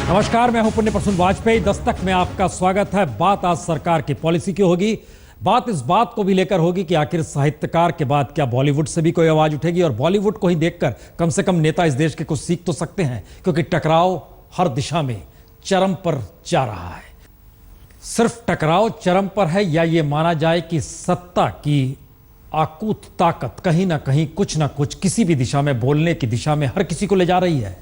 नमस्कार, मैं हूं पुण्य प्रसून वाजपेयी। दस्तक में आपका स्वागत है। बात आज सरकार की पॉलिसी की होगी। बात इस बात को भी लेकर होगी कि आखिर साहित्यकार के बाद क्या बॉलीवुड से भी कोई आवाज उठेगी, और बॉलीवुड को ही देखकर कम से कम नेता इस देश के कुछ सीख तो सकते हैं, क्योंकि टकराव हर दिशा में चरम पर जा रहा है। सिर्फ टकराव चरम पर है, या ये माना जाए कि सत्ता की आकूत ताकत कहीं ना कहीं कुछ ना कुछ किसी भी दिशा में, बोलने की दिशा में हर किसी को ले जा रही है।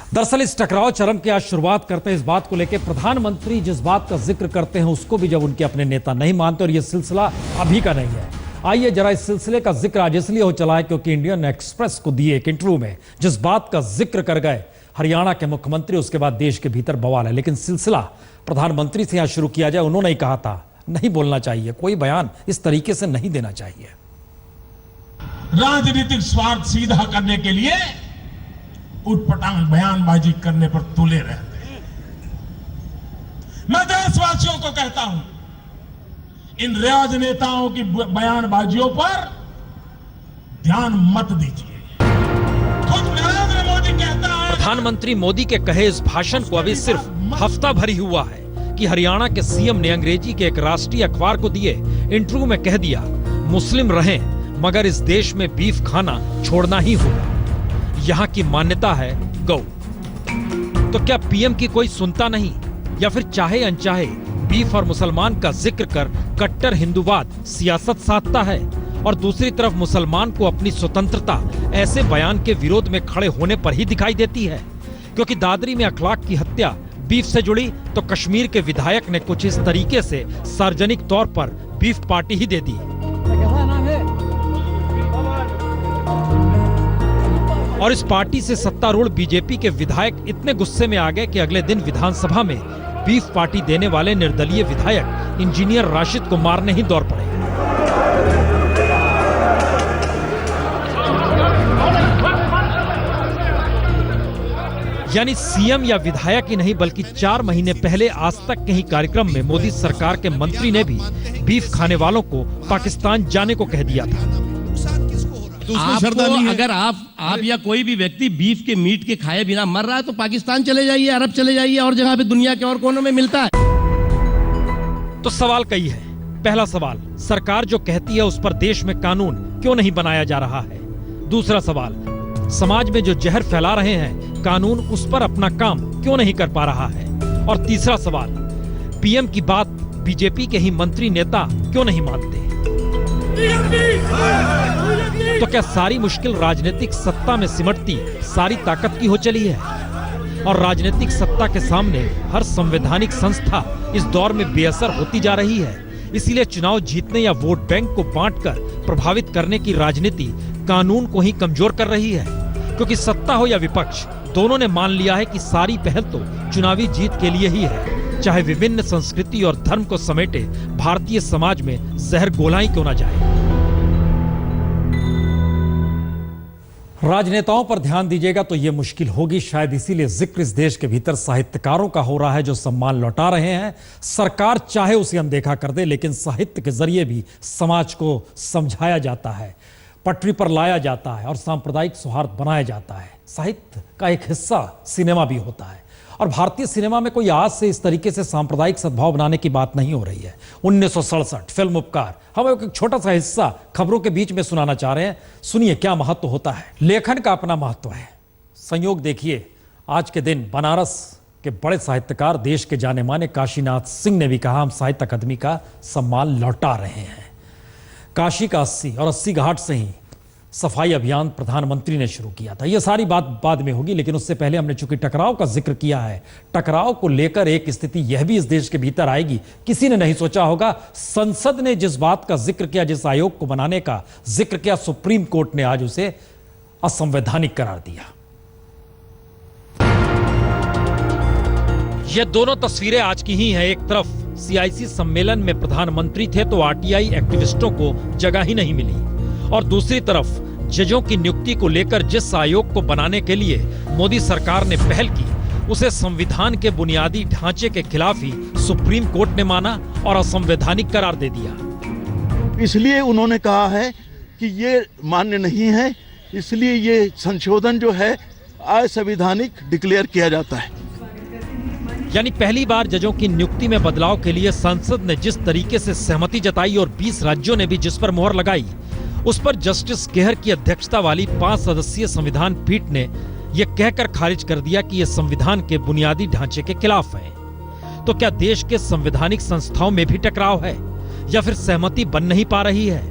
दरअसल इस टकराव चरम की आज शुरुआत करते हैं इस बात को लेकर, प्रधानमंत्री जिस बात का जिक्र करते हैं उसको भी जब उनके अपने नेता नहीं मानते, और यह सिलसिला अभी का नहीं है। आइए जरा इस सिलसिले का जिक्र आज इसलिए हो चला है क्योंकि इंडियन एक्सप्रेस को दिए एक इंटरव्यू में जिस बात का जिक्र कर गए हरियाणा के मुख्यमंत्री, उसके बाद देश के भीतर बवाल है। लेकिन सिलसिला प्रधानमंत्री से यहां शुरू किया जाए। उन्होंने ही कहा था नहीं बोलना चाहिए, कोई बयान इस तरीके से नहीं देना चाहिए। राजनीतिक स्वार्थ सीधा करने के लिए उटपटांग बयानबाजी करने पर तुले रहते हैं। मैं देशवासियों को कहता हूं, इन राजनेताओं की बयानबाजियों पर ध्यान मत दीजिए। खुद नरेंद्र मोदी कहता है, प्रधानमंत्री मोदी के कहे इस भाषण को अभी सिर्फ हफ्ता भर ही हुआ है कि हरियाणा के सीएम ने अंग्रेजी के एक राष्ट्रीय अखबार को दिए इंटरव्यू में कह दिया, मुस्लिम रहें मगर इस देश में बीफ खाना छोड़ना ही होगा। यहाँ की मान्यता है गौ। तो क्या पीएम की कोई सुनता नहीं, या फिर चाहे अनचाहे बीफ और मुसलमान का जिक्र कर कट्टर हिंदूवाद सियासत साधता है, और दूसरी तरफ मुसलमान को अपनी स्वतंत्रता ऐसे बयान के विरोध में खड़े होने पर ही दिखाई देती है। क्योंकि दादरी में अखलाक की हत्या बीफ से जुड़ी, तो कश्मीर के विधायक ने कुछ इस तरीके से सार्वजनिक तौर पर बीफ पार्टी ही दे दी। और इस पार्टी से सत्तारूढ़ बीजेपी के विधायक इतने गुस्से में आ गए कि अगले दिन विधानसभा में बीफ पार्टी देने वाले निर्दलीय विधायक इंजीनियर राशिद को मारने ही दौड़ पड़े। यानी सीएम या विधायक ही नहीं, बल्कि 4 महीने पहले आज तक के ही कार्यक्रम में मोदी सरकार के मंत्री ने भी बीफ खाने वालों को पाकिस्तान जाने को कह दिया था। आपको अगर आप या कोई भी व्यक्ति बीफ के मीट के खाए बिना मर रहा है तो पाकिस्तान चले जाइए, अरब चले जाइए, और जगह पे दुनिया के और कोनों में मिलता है। तो सवाल कई है। पहला सवाल, सरकार जो कहती है उस पर देश में कानून क्यों नहीं बनाया जा रहा है? दूसरा सवाल, समाज में जो जहर फैला रहे हैं कानून उस पर अपना काम क्यों नहीं कर पा रहा है? और तीसरा सवाल, पीएम की बात बीजेपी के ही मंत्री नेता क्यों नहीं मानते? तो क्या सारी मुश्किल राजनीतिक सत्ता में सिमटती सारी ताकत की हो चली है? और राजनीतिक सत्ता के सामने हर संवैधानिक संस्था इस दौर में बेअसर होती जा रही है। इसीलिए चुनाव जीतने या वोट बैंक को बांटकर प्रभावित करने की राजनीति कानून को ही कमजोर कर रही है। क्योंकि सत्ता हो या विपक्ष, दोनों ने मान लिया है कि सारी पहल तो चुनावी जीत के लिए ही है, चाहे विभिन्न संस्कृति और धर्म को समेटे भारतीय समाज में जहर गोलाई क्यों ना जाए। राजनेताओं पर ध्यान दीजिएगा तो यह मुश्किल होगी। शायद इसीलिए जिक्र इस देश के भीतर साहित्यकारों का हो रहा है जो सम्मान लौटा रहे हैं। सरकार चाहे उसे अनदेखा कर दे, लेकिन साहित्य के जरिए भी समाज को समझाया जाता है, पटरी पर लाया जाता है और सांप्रदायिक सौहार्द बनाया जाता है। साहित्य का एक हिस्सा सिनेमा भी होता है, और भारतीय सिनेमा में कोई आज से इस तरीके से सांप्रदायिक सद्भाव बनाने की बात नहीं हो रही है। 1967 फिल्म उपकार, हम एक छोटा सा हिस्सा खबरों के बीच में सुनाना चाह रहे हैं। सुनिए क्या महत्व होता है। लेखन का अपना महत्व है। संयोग देखिए, आज के दिन बनारस के बड़े साहित्यकार, देश के जाने माने काशीनाथ सिंह ने भी कहा, हम साहित्य अकादमी का सम्मान लौटा रहे हैं। काशी का 80 और 80 घाट से ही सफाई अभियान प्रधानमंत्री ने शुरू किया था। यह सारी बात बाद में होगी, लेकिन उससे पहले हमने चूंकि टकराव का जिक्र किया है, टकराव को लेकर एक स्थिति यह भी इस देश के भीतर आएगी। किसी ने नहीं सोचा होगा, संसद ने जिस बात का जिक्र किया, जिस आयोग को बनाने का जिक्र किया, सुप्रीम कोर्ट ने आज उसे असंवैधानिक करार दिया। ये दोनों तस्वीरें आज की ही हैं। एक तरफ सीआईसी सम्मेलन में प्रधानमंत्री थे तो आरटीआई एक्टिविस्टों को जगह ही नहीं मिली, और दूसरी तरफ जजों की नियुक्ति को लेकर जिस आयोग को बनाने के लिए मोदी सरकार ने पहल की, उसे संविधान के बुनियादी ढांचे के खिलाफ ही सुप्रीम कोर्ट ने माना और असंवैधानिक करार दे दिया। इसलिए उन्होंने कहा है कि ये मान्य नहीं है, इसलिए ये संशोधन जो है असंवैधानिक डिक्लेयर किया जाता है। यानी पहली बार जजों की नियुक्ति में बदलाव के लिए संसद ने जिस तरीके से सहमति जताई और 20 राज्यों ने भी जिस पर मुहर लगाई, उस पर जस्टिस केहर की अध्यक्षता वाली 5 सदस्यीय संविधान पीठ ने यह कहकर खारिज कर दिया कि यह संविधान के बुनियादी ढांचे के खिलाफ है। तो क्या देश के संवैधानिक संस्थाओं में भी टकराव है या फिर सहमति बन नहीं पा रही है?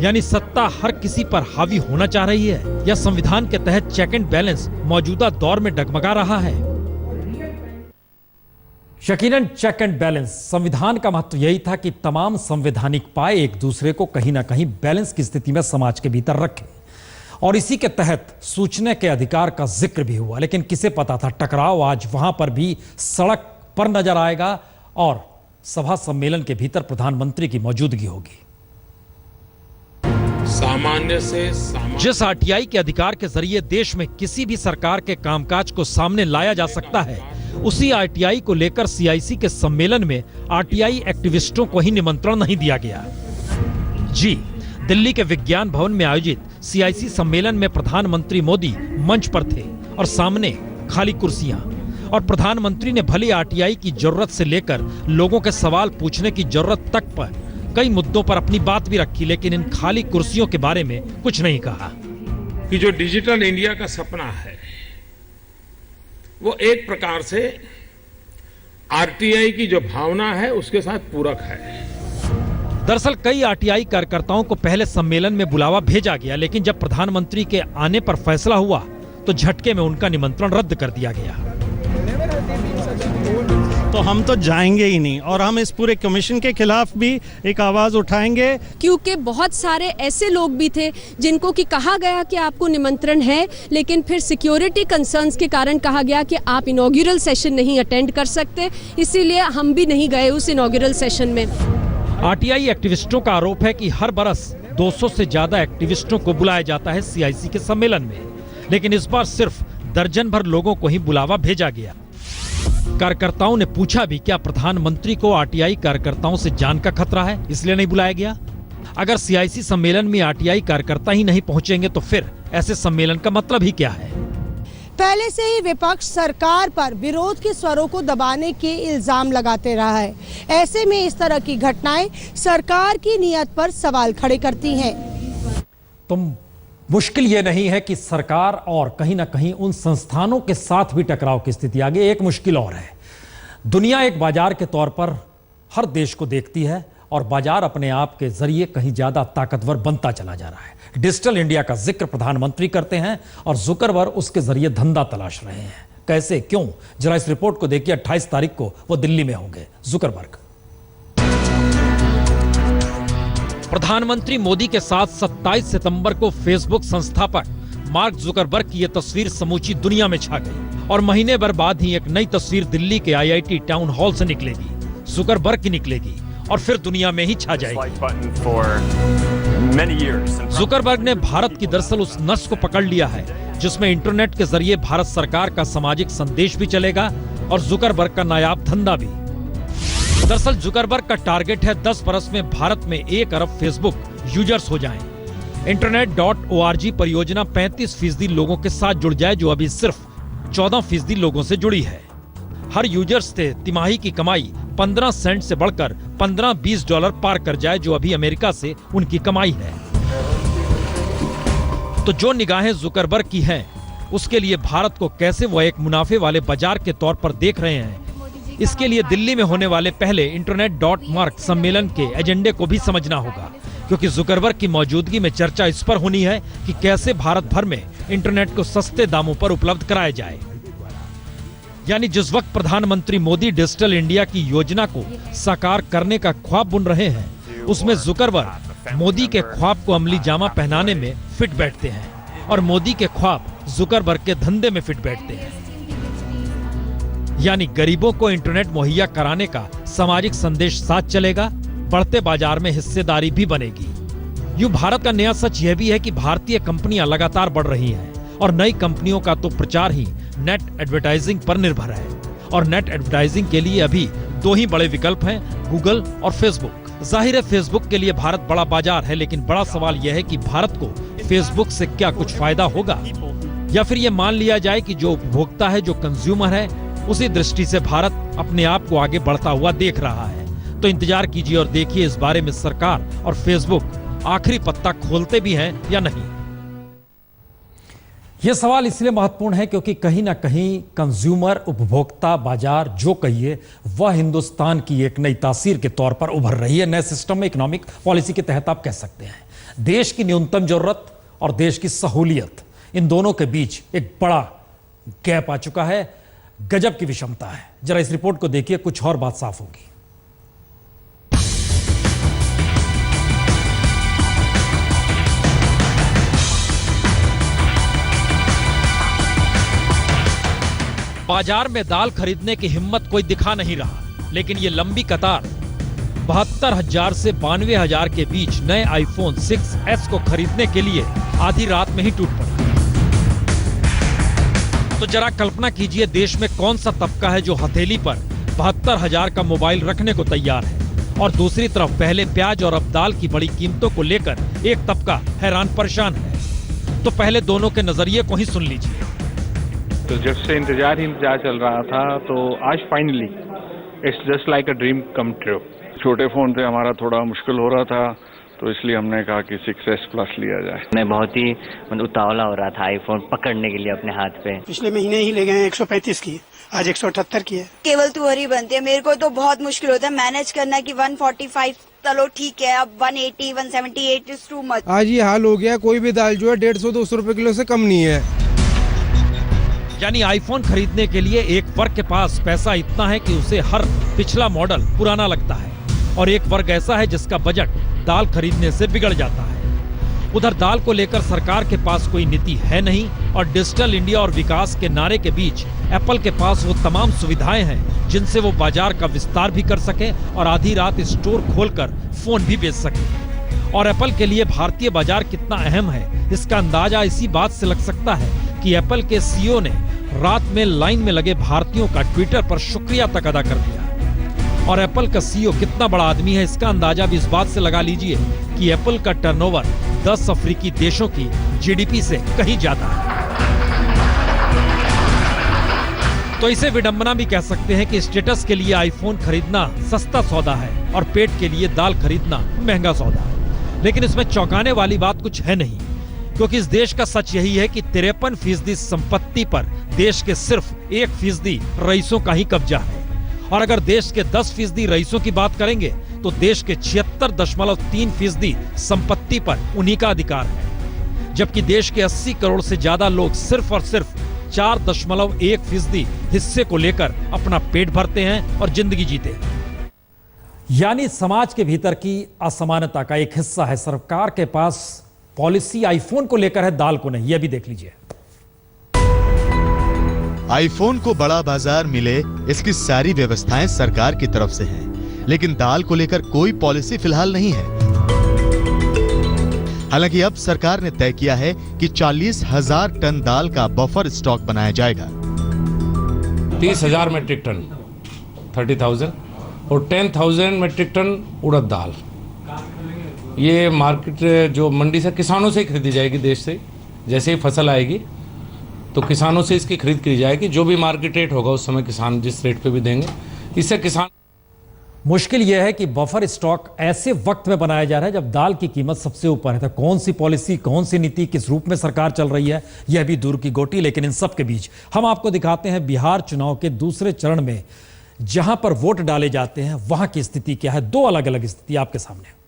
यानी सत्ता हर किसी पर हावी होना चाह रही है या संविधान के तहत चेक एंड बैलेंस मौजूदा दौर में डगमगा रहा है? यकीनन चेक एंड बैलेंस, संविधान का महत्व यही था कि तमाम संवैधानिक पाए एक दूसरे को कहीं ना कहीं बैलेंस की स्थिति में समाज के भीतर रखें, और इसी के तहत सूचने के अधिकार का जिक्र भी हुआ। लेकिन किसे पता था टकराव आज वहां पर भी सड़क पर नजर आएगा और सभा सम्मेलन के भीतर प्रधानमंत्री की मौजूदगी होगी। सामान्य से जिस आरटीआई के अधिकार के जरिए देश में किसी भी सरकार के कामकाज को सामने लाया जा सकता है, उसी आरटीआई को लेकर सीआईसी के सम्मेलन में आरटीआई एक्टिविस्टों को ही निमंत्रण नहीं दिया गया। जी, दिल्ली के विज्ञान भवन में आयोजित सीआईसी सम्मेलन में प्रधानमंत्री मोदी मंच पर थे और सामने खाली कुर्सियां, और प्रधानमंत्री ने भले आरटीआई की जरूरत से लेकर लोगों के सवाल पूछने की जरूरत तक पर कई मुद्दों पर अपनी बात भी रखी, लेकिन इन खाली कुर्सियों के बारे में कुछ नहीं कहा। कि जो डिजिटल इंडिया का सपना है वो एक प्रकार से आरटीआई की जो भावना है उसके साथ पूरक है। दरअसल कई आरटीआई कार्यकर्ताओं को पहले सम्मेलन में बुलावा भेजा गया, लेकिन जब प्रधानमंत्री के आने पर फैसला हुआ तो झटके में उनका निमंत्रण रद्द कर दिया गया। तो हम तो जाएंगे ही नहीं, और हम इस पूरे कमीशन के खिलाफ भी एक आवाज उठाएंगे, क्योंकि बहुत सारे ऐसे लोग भी थे जिनको कि कहा गया कि आपको निमंत्रण है, लेकिन फिर सिक्योरिटी कंसर्न्स के कारण कहा गया कि आप इनॉग्यूरल सेशन नहीं अटेंड कर सकते, इसीलिए हम भी नहीं गए उस इनॉग्यूरल सेशन में। आरटीआई एक्टिविस्टों का आरोप है कि हर बरस 200 से ज्यादा एक्टिविस्टों को बुलाया जाता है सीआईसी के सम्मेलन में, लेकिन इस बार सिर्फ दर्जन भर लोगों को ही बुलावा भेजा गया। कार्यकर्ताओं ने पूछा भी, क्या प्रधानमंत्री को आरटीआई कार्यकर्ताओं से जान का खतरा है इसलिए नहीं बुलाया गया? अगर सीआईसी सम्मेलन में आरटीआई कार्यकर्ता ही नहीं पहुंचेंगे तो फिर ऐसे सम्मेलन का मतलब ही क्या है? पहले से ही विपक्ष सरकार पर विरोध के स्वरों को दबाने के इल्जाम लगाते रहा है। ऐसे में इस तरह की घटनाएं सरकार की नीयत पर सवाल खड़े करती हैं। तुम मुश्किल ये नहीं है कि सरकार और कहीं ना कहीं उन संस्थानों के साथ भी टकराव की स्थिति आ गई। एक मुश्किल और है, दुनिया एक बाजार के तौर पर हर देश को देखती है और बाजार अपने आप के जरिए कहीं ज्यादा ताकतवर बनता चला जा रहा है। डिजिटल इंडिया का जिक्र प्रधानमंत्री करते हैं और जुकरबर्ग उसके जरिए धंधा तलाश रहे हैं। कैसे, क्यों? जरा इस रिपोर्ट को देखिए। 28 तारीख को वो दिल्ली में होंगे जुकरबर्ग। प्रधानमंत्री मोदी के साथ 27 सितंबर को फेसबुक संस्थापक मार्क जुकरबर्ग की यह तस्वीर समूची दुनिया में छा गई, और महीने भर बाद ही एक नई तस्वीर दिल्ली के आईआईटी टाउन हॉल से निकलेगी, जुकरबर्ग की निकलेगी और फिर दुनिया में ही छा जाएगी। जुकरबर्ग ने भारत की दरअसल उस नस को पकड़ लिया है जिसमें इंटरनेट के जरिए भारत सरकार का सामाजिक संदेश भी चलेगा और जुकरबर्ग का नायाब धंधा भी। दरअसल जुकरबर्ग का टारगेट है 10 बरस में भारत में 1 अरब फेसबुक यूजर्स हो जाएं। Internet.org परियोजना 35% लोगों के साथ जुड़ जाए, जो अभी सिर्फ 14% लोगों से जुड़ी है। हर यूजर्स से तिमाही की कमाई 15 सेंट से बढ़कर $15-20 पार कर जाए, जो अभी अमेरिका से उनकी कमाई है। तो जो निगाहें जुकरबर्ग की हैं, उसके लिए भारत को कैसे वो एक मुनाफे वाले बाजार के तौर पर देख रहे हैं, इसके लिए दिल्ली में होने वाले पहले Internet.mark सम्मेलन के एजेंडे को भी समझना होगा, क्योंकि जुकरबर्ग की मौजूदगी में चर्चा इस पर होनी है कि कैसे भारत भर में इंटरनेट को सस्ते दामों पर उपलब्ध कराया जाए। यानी जिस वक्त प्रधानमंत्री मोदी डिजिटल इंडिया की योजना को साकार करने का ख्वाब बुन रहे हैं, उसमें जुकरबर्ग मोदी के ख्वाब को अमली जामा पहनाने में फिट बैठते हैं और मोदी के ख्वाब जुकरबर्ग के धंधे में फिट बैठते हैं। यानी गरीबों को इंटरनेट मुहैया कराने का सामाजिक संदेश साथ चलेगा, बढ़ते बाजार में हिस्सेदारी भी बनेगी। यूं भारत का नया सच यह भी है कि भारतीय कंपनियां लगातार बढ़ रही हैं और नई कंपनियों का तो प्रचार ही नेट एडवर्टाइजिंग पर निर्भर है, और नेट एडवर्टाइजिंग के लिए अभी 2 ही बड़े विकल्प हैं, गूगल और फेसबुक। जाहिर है फेसबुक के लिए भारत बड़ा बाजार है, लेकिन बड़ा सवाल यह है कि भारत को फेसबुक से क्या कुछ फायदा होगा, या फिर यह मान लिया जाए कि जो उपभोक्ता है, जो कंज्यूमर है, उसी दृष्टि से भारत अपने आप को आगे बढ़ता हुआ देख रहा है। तो इंतजार कीजिए और देखिए इस बारे में सरकार और फेसबुक आखिरी पत्ता खोलते भी हैं या नहीं। यह सवाल इसलिए महत्वपूर्ण है क्योंकि कहीं ना कहीं कंज्यूमर, उपभोक्ता बाजार जो कहिए वह हिंदुस्तान की एक नई तासीर के तौर पर उभर रही है। नए सिस्टम में इकोनॉमिक पॉलिसी के तहत आप कह सकते हैं देश की न्यूनतम जरूरत और देश की सहूलियत, इन दोनों के बीच एक बड़ा गैप आ चुका है। गजब की विषमता है। जरा इस रिपोर्ट को देखिए, कुछ और बात साफ होगी। बाजार में दाल खरीदने की हिम्मत कोई दिखा नहीं रहा, लेकिन ये लंबी कतार 72,000 से 92,000 के बीच नए आईफोन 6s को खरीदने के लिए आधी रात में ही टूट पड़ा। तो जरा कल्पना कीजिए देश में कौन सा तबका है जो हथेली पर 72,000 का मोबाइल रखने को तैयार है, और दूसरी तरफ पहले प्याज और अब दाल की बड़ी कीमतों को लेकर एक तबका हैरान परेशान है। तो पहले दोनों के नजरिए को ही सुन लीजिए। तो जब से इंतजार चल रहा था, तो आज finally it's just like a dream come true. छोटे फोन से हमारा थोड़ा मुश्किल हो रहा था, तो इसलिए हमने कहा कि 6s प्लस लिया जाए। मैं बहुत ही उतावला हो रहा था आईफोन पकड़ने के लिए अपने हाथ पे। पिछले महीने ही ले गए 135 की, आज 178 की है। केवल तुअरी बनती है, मेरे को तो बहुत मुश्किल होता है मैनेज करना कि 145 चलो ठीक है, अब 180, 178 इज टू मच। आज ये हाल हो गया, कोई भी दाल जो है 150-200 रुपए किलो से कम नहीं है। यानी आईफोन खरीदने के लिए एक वर्ग के पास पैसा इतना है कि उसे हर पिछला मॉडल पुराना लगता है, और एक वर्ग ऐसा है जिसका बजट दाल खरीदने से बिगड़ जाता है। उधर दाल को लेकर सरकार के पास कोई नीति है नहीं, और डिजिटल इंडिया और विकास के नारे के बीच एप्पल के पास वो तमाम सुविधाएं हैं जिनसे वो बाजार का विस्तार भी कर सके और आधी रात स्टोर खोलकर फोन भी बेच सके। और एप्पल के लिए भारतीय बाजार कितना अहम है, इसका अंदाजा इसी बात से लग सकता है कि एप्पल के सीईओ ने रात में लाइन में लगे भारतीयों का ट्विटर पर शुक्रिया तक अदा कर दिया। और एप्पल का सीईओ कितना बड़ा आदमी है, इसका अंदाजा भी इस बात से लगा लीजिए कि एप्पल का टर्नओवर 10 अफ्रीकी देशों की जीडीपी से कहीं ज्यादा है। तो इसे विडंबना भी कह सकते हैं कि स्टेटस के लिए आईफोन खरीदना सस्ता सौदा है और पेट के लिए दाल खरीदना महंगा सौदा है। लेकिन इसमें चौंकाने वाली बात कुछ है नहीं, क्योंकि इस देश का सच यही है कि 53% संपत्ति पर देश के सिर्फ 1% रईसों का ही कब्जा है। और अगर देश के 10% रईसों की बात करेंगे तो देश के 76.3% संपत्ति पर उन्हीं का अधिकार है, जबकि देश के 80 करोड़ से ज्यादा लोग सिर्फ और सिर्फ 4.1% हिस्से को लेकर अपना पेट भरते हैं और जिंदगी जीते हैं। यानी समाज के भीतर की असमानता का एक हिस्सा है सरकार के पास पॉलिसी आईफोन को लेकर है, दाल को नहीं। यह भी देख लीजिए। आईफोन को बड़ा बाजार मिले, इसकी सारी व्यवस्थाएं सरकार की तरफ से हैं, लेकिन दाल को लेकर कोई पॉलिसी फिलहाल नहीं है। हालांकि अब सरकार ने तय किया है कि 40,000 टन दाल का बफर स्टॉक बनाया जाएगा। 30,000 मेट्रिक टन 30,000 और 10,000 मेट्रिक टन उड़द दाल, ये मार्केट जो मंडी से किसानों से खरीदी जाएगी। देश से जैसे ही फसल आएगी तो किसानों से इसकी खरीद की जाएगी। जो भी मार्केट रेट होगा उस समय किसान जिस रेट पे भी देंगे, इससे किसान। मुश्किल यह है कि बफर स्टॉक ऐसे वक्त में बनाया जा रहा है जब दाल की कीमत सबसे ऊपर है। तो कौन सी पॉलिसी, कौन सी नीति, किस रूप में सरकार चल रही है, यह भी दूर की गोटी। लेकिन इन सब के बीच हम आपको दिखाते हैं बिहार चुनाव के दूसरे चरण में जहां पर वोट डाले जाते हैं वहां की स्थिति क्या है। 2 अलग अलग स्थिति आपके सामने।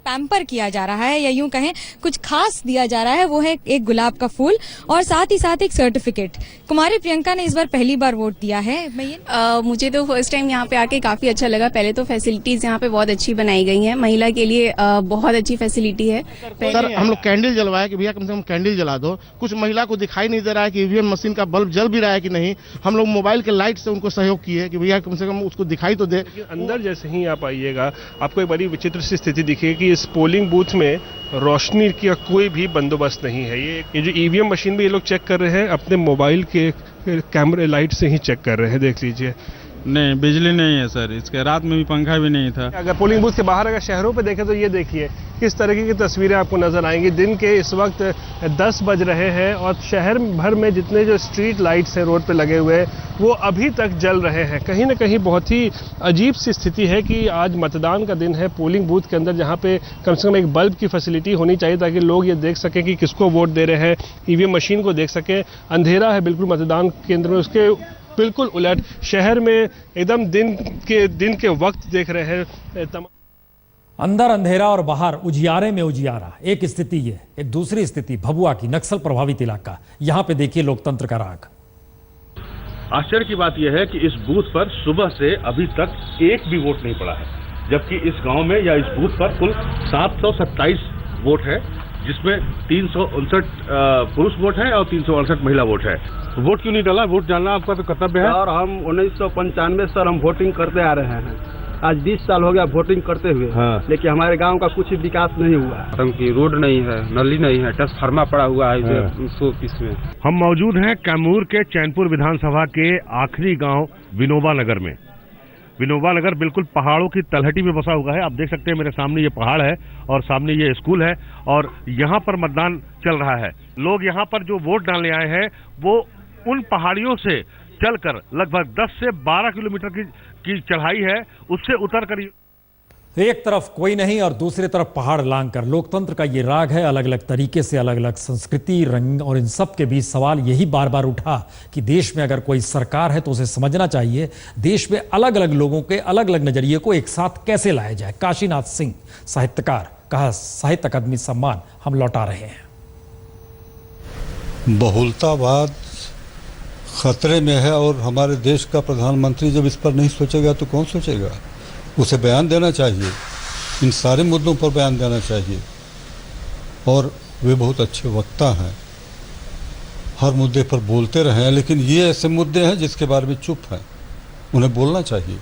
पैम्पर किया जा रहा है, या यूं कहें कुछ खास दिया जा रहा है, वो है एक गुलाब का फूल और साथ ही साथ एक सर्टिफिकेट। कुमारी प्रियंका ने इस बार पहली बार वोट दिया है। मुझे तो फर्स्ट टाइम यहाँ पे आके काफी अच्छा लगा। पहले तो फैसिलिटीज यहाँ पे बहुत अच्छी बनाई गई हैं, महिला के लिए बहुत अच्छी फैसिलिटी है। सर हम लोग कैंडल जलवाए कि भैया कम से कम कैंडल जला दो। कुछ महिला को दिखाई नहीं दे रहा है कि ईवीएम मशीन का बल्ब जल भी रहा है कि नहीं। हम लोग मोबाइल के लाइट से उनको सहयोग किए कि भैया कम से कम उसको दिखाई तो दे। अंदर जैसे ही आप आइएगा आपको एक बड़ी विचित्र सी स्थिति दिखेगी। इस पोलिंग बूथ में रोशनी का कोई भी बंदोबस्त नहीं है। ये जो ईवीएम मशीन भी ये लोग चेक कर रहे हैं अपने मोबाइल के कैमरे लाइट से ही चेक कर रहे हैं। देख लीजिए नहीं, बिजली नहीं है सर, इसके रात में भी पंखा भी नहीं था। अगर पोलिंग बूथ के बाहर अगर शहरों पे देखें तो ये देखिए किस तरीके की तस्वीरें आपको नजर आएंगी। दिन के इस वक्त 10 बज रहे हैं और शहर भर में जितने जो स्ट्रीट लाइट्स हैं रोड पे लगे हुए वो अभी तक जल रहे हैं। कहीं ना कहीं बहुत ही अजीब सी स्थिति है कि आज मतदान का दिन है, पोलिंग बूथ के अंदर जहाँ पे कम से कम एक बल्ब की फैसिलिटी होनी चाहिए ताकि लोग ये देख सकें कि किसको वोट दे रहे हैं, ईवीएम मशीन को देख सकें। अंधेरा है बिल्कुल मतदान केंद्र में, उसके बिल्कुल उलट शहर में एकदम दिन के वक्त देख रहे हैं। अंदर अंधेरा और बाहर उजियारे में उजियारा, एक स्थिति ये। एक दूसरी स्थिति भभुआ की, नक्सल प्रभावित इलाका। यहां पे देखिए लोकतंत्र का राग। आश्चर्य की बात यह है कि इस बूथ पर सुबह से अभी तक एक भी वोट नहीं पड़ा है, जबकि इस गांव में या इस बूथ पर कुल 727 वोट है, जिसमें 359 पुरुष वोट है और 368 महिला वोट है। वोट क्यों नहीं डाला? वोट डालना आपका तो कर्तव्य है। और हम 1995 सर हम वोटिंग करते आ रहे हैं, आज 20 साल हो गया वोटिंग करते हुए। हाँ। लेकिन हमारे गांव का कुछ विकास नहीं हुआ। की रोड नहीं है, नली नहीं है, ट्रांसफार्मर पड़ा हुआ है। हाँ। इसमें हम मौजूद हैं कैमूर के चैनपुर विधानसभा के आखिरी गांव विनोबा नगर में। विनोबा नगर बिल्कुल पहाड़ों की तलहटी में बसा हुआ है। आप देख सकते हैं मेरे सामने ये पहाड़ है और सामने ये स्कूल है और यहाँ पर मतदान चल रहा है। लोग यहाँ पर जो वोट डालने आए हैं वो उन पहाड़ियों से चलकर लगभग 10 से 12 किलोमीटर की चढ़ाई है, उससे उतर कर एक तरफ कोई नहीं और दूसरी तरफ पहाड़ लांग कर। लोकतंत्र का ये राग है, अलग अलग तरीके से, अलग अलग संस्कृति, रंग, और इन सब के बीच सवाल यही बार बार उठा कि देश में अगर कोई सरकार है तो उसे समझना चाहिए देश में अलग अलग लोगों के अलग अलग नजरिए को एक साथ कैसे लाया जाए। काशीनाथ सिंह साहित्यकार, कहा साहित्य अकादमी सम्मान हम लौटा रहे हैं। बहुलतावाद खतरे में है और हमारे देश का प्रधानमंत्री जब इस पर नहीं सोचेगा तो कौन सोचेगा। उसे बयान देना चाहिए, इन सारे मुद्दों पर बयान देना चाहिए। और वे बहुत अच्छे वक्ता हैं, हर मुद्दे पर बोलते रहे हैं, लेकिन ये ऐसे मुद्दे हैं जिसके बारे में चुप हैं, उन्हें बोलना चाहिए।